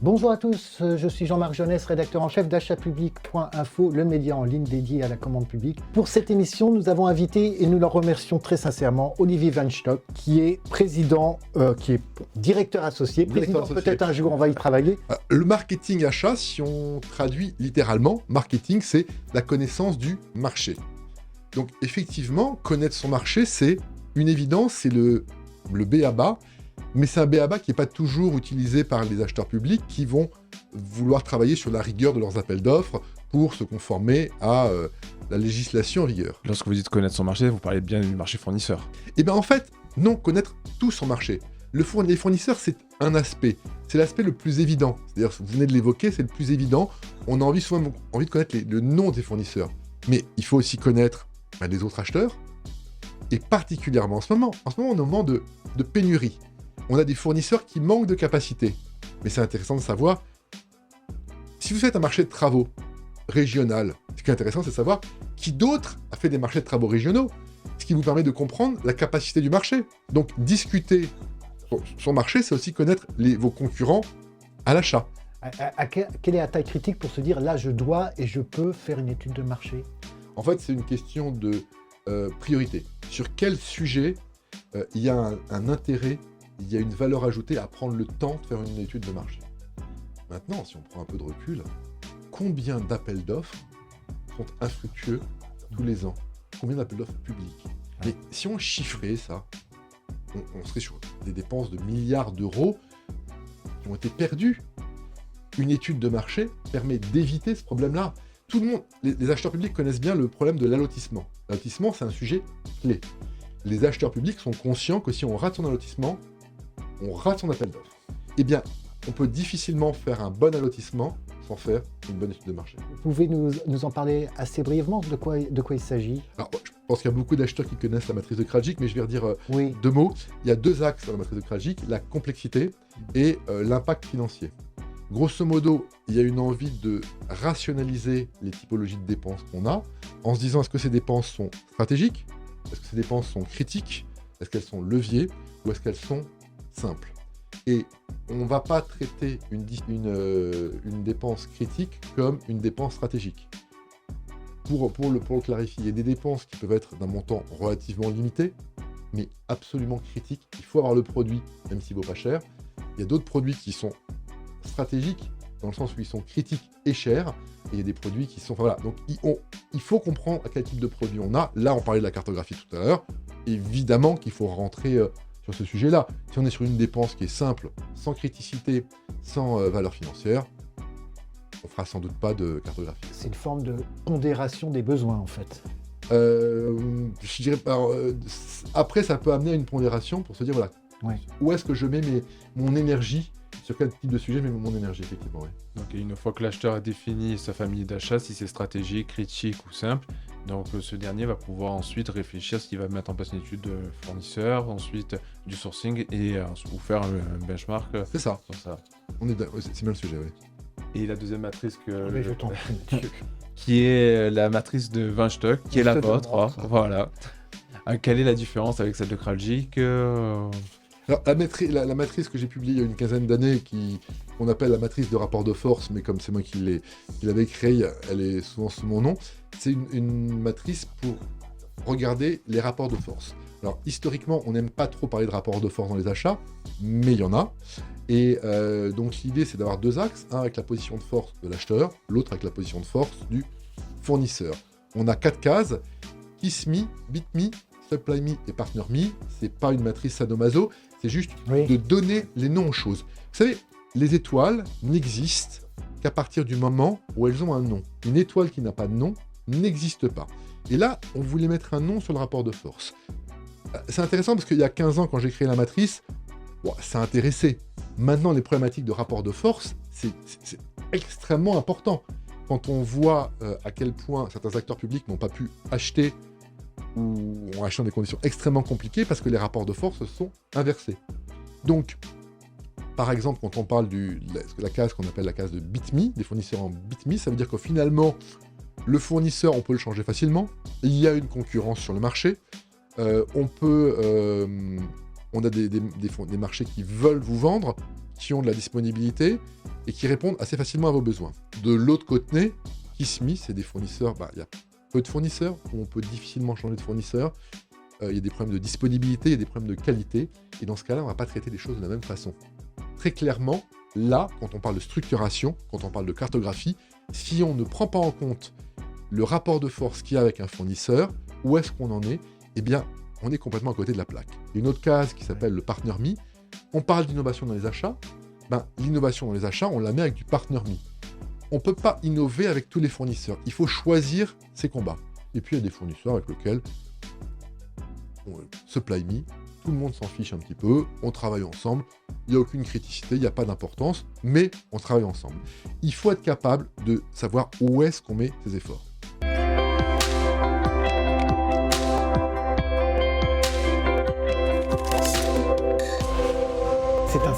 Bonjour à tous, je suis Jean-Marc Jeunesse, rédacteur en chef d'achatpublic.info, le média en ligne dédié à la commande publique. Pour cette émission, nous avons invité, et nous le remercions très sincèrement, Olivier Van Stock, qui est directeur associé. Président, peut-être un jour on va y travailler. Le marketing achat, si on traduit littéralement, marketing, c'est la connaissance du marché. Donc effectivement, connaître son marché, c'est une évidence, c'est le b.a.-ba, mais c'est un b.a.-ba qui n'est pas toujours utilisé par les acheteurs publics qui vont vouloir travailler sur la rigueur de leurs appels d'offres pour se conformer à la législation en vigueur. Lorsque vous dites connaître son marché, vous parlez bien du marché fournisseur. Eh bien en fait, non, connaître tout son marché. Les fournisseurs, c'est un aspect. C'est l'aspect le plus évident. C'est-à-dire, vous venez de l'évoquer, c'est le plus évident. On a souvent envie de connaître le nom des fournisseurs. Mais il faut aussi connaître les autres acheteurs. Et particulièrement en ce moment, on est au moment de pénurie. On a des fournisseurs qui manquent de capacité. Mais c'est intéressant de savoir, si vous faites un marché de travaux régional, ce qui est intéressant, c'est de savoir qui d'autre a fait des marchés de travaux régionaux, ce qui vous permet de comprendre la capacité du marché. Donc, discuter son marché, c'est aussi connaître vos concurrents à l'achat. Quelle est la taille critique pour se dire, là, je dois et je peux faire une étude de marché? En fait, c'est une question de priorité. Sur quel sujet il y a un intérêt, il y a une valeur ajoutée à prendre le temps de faire une étude de marché. Maintenant, si on prend un peu de recul, combien d'appels d'offres sont infructueux tous les ans? Combien d'appels d'offres publics? Et si on chiffrait ça, on serait sur des dépenses de milliards d'euros qui ont été perdues. Une étude de marché permet d'éviter ce problème-là. Tout le monde, les acheteurs publics connaissent bien le problème de l'allotissement. L'allotissement, c'est un sujet clé. Les acheteurs publics sont conscients que si on rate son allotissement, on rate son appel d'offres. Eh bien, on peut difficilement faire un bon allotissement sans faire une bonne étude de marché. Vous pouvez nous en parler assez brièvement de quoi il s'agit? Alors, je pense qu'il y a beaucoup d'acheteurs qui connaissent la matrice de Krajcik, mais je vais redire oui. deux mots. Il y a deux axes dans la matrice de Krajcik, la complexité et l'impact financier. Grosso modo, il y a une envie de rationaliser les typologies de dépenses qu'on a, en se disant est-ce que ces dépenses sont stratégiques, est-ce que ces dépenses sont critiques, est-ce qu'elles sont leviers, ou est-ce qu'elles sont simples. Et on ne va pas traiter une dépense critique comme une dépense stratégique. Pour le clarifier, il y a des dépenses qui peuvent être d'un montant relativement limité, mais absolument critiques. Il faut avoir le produit, même s'il ne vaut pas cher. Il y a d'autres produits qui sont stratégiques, dans le sens où ils sont critiques et chers, et il y a des produits qui sont... Enfin, voilà. Donc il faut comprendre à quel type de produit on a. Là, on parlait de la cartographie tout à l'heure. Évidemment qu'il faut rentrer sur ce sujet-là. Si on est sur une dépense qui est simple, sans criticité, sans valeur financière, on fera sans doute pas de cartographie. C'est une forme de pondération des besoins, en fait. Je dirais pas... après, ça peut amener à une pondération pour se dire, voilà, où est-ce que je mets mon énergie, sur quel type de sujet je mets mon énergie, effectivement. Oui. Donc une fois que l'acheteur a défini sa famille d'achat, si c'est stratégique, critique ou simple, donc ce dernier va pouvoir ensuite réfléchir à ce qu'il va mettre en place une étude de fournisseur, ensuite du sourcing ou faire un benchmark. C'est ça. Sur ça. C'est bien le sujet, oui. Et la deuxième matrice Mais je t'en prie. qui est la matrice de Van Stock, qui est la vôtre. Voilà. Quelle est la différence avec celle de Krajcik? Alors, la matrice que j'ai publiée il y a une quinzaine d'années, qu'on appelle la matrice de rapport de force, mais comme c'est moi qui l'avais créée, elle est souvent sous mon nom, c'est une matrice pour regarder les rapports de force. Alors, historiquement, on n'aime pas trop parler de rapports de force dans les achats, mais il y en a. Et donc, l'idée, c'est d'avoir deux axes, un avec la position de force de l'acheteur, l'autre avec la position de force du fournisseur. On a 4 cases, KissMe, BitMe, SupplyMe et PartnerMe. C'est pas une matrice sadomaso, c'est juste de donner les noms aux choses. Vous savez, les étoiles n'existent qu'à partir du moment où elles ont un nom. Une étoile qui n'a pas de nom n'existe pas. Et là, on voulait mettre un nom sur le rapport de force. C'est intéressant parce qu'il y a 15 ans, quand j'ai créé la matrice, ça intéressait. Maintenant, les problématiques de rapport de force, c'est extrêmement important. Quand on voit à quel point certains acteurs publics n'ont pas pu acheter ou ont acheté dans des conditions extrêmement compliquées parce que les rapports de force sont inversés. Donc, par exemple, quand on parle de la case qu'on appelle la case de BitMe, des fournisseurs en BitMe, ça veut dire que finalement, le fournisseur, on peut le changer facilement. Il y a une concurrence sur le marché. On a des marchés qui veulent vous vendre, qui ont de la disponibilité et qui répondent assez facilement à vos besoins. De l'autre côté, Kissme, c'est des fournisseurs, il y a peu de fournisseurs, où on peut difficilement changer de fournisseur. Il y a des problèmes de disponibilité, il y a des problèmes de qualité, et dans ce cas-là, on ne va pas traiter les choses de la même façon. Très clairement, là, quand on parle de structuration, quand on parle de cartographie, si on ne prend pas en compte le rapport de force qu'il y a avec un fournisseur, où est-ce qu'on en est, eh bien, on est complètement à côté de la plaque. Il y a une autre case qui s'appelle le Partner Me. On parle d'innovation dans les achats. L'innovation dans les achats, on la met avec du Partner Me. On ne peut pas innover avec tous les fournisseurs. Il faut choisir ses combats. Et puis, il y a des fournisseurs avec lesquels Supply Me, tout le monde s'en fiche un petit peu, on travaille ensemble, il n'y a aucune criticité, il n'y a pas d'importance, mais on travaille ensemble. Il faut être capable de savoir où est-ce qu'on met ses efforts. C'est un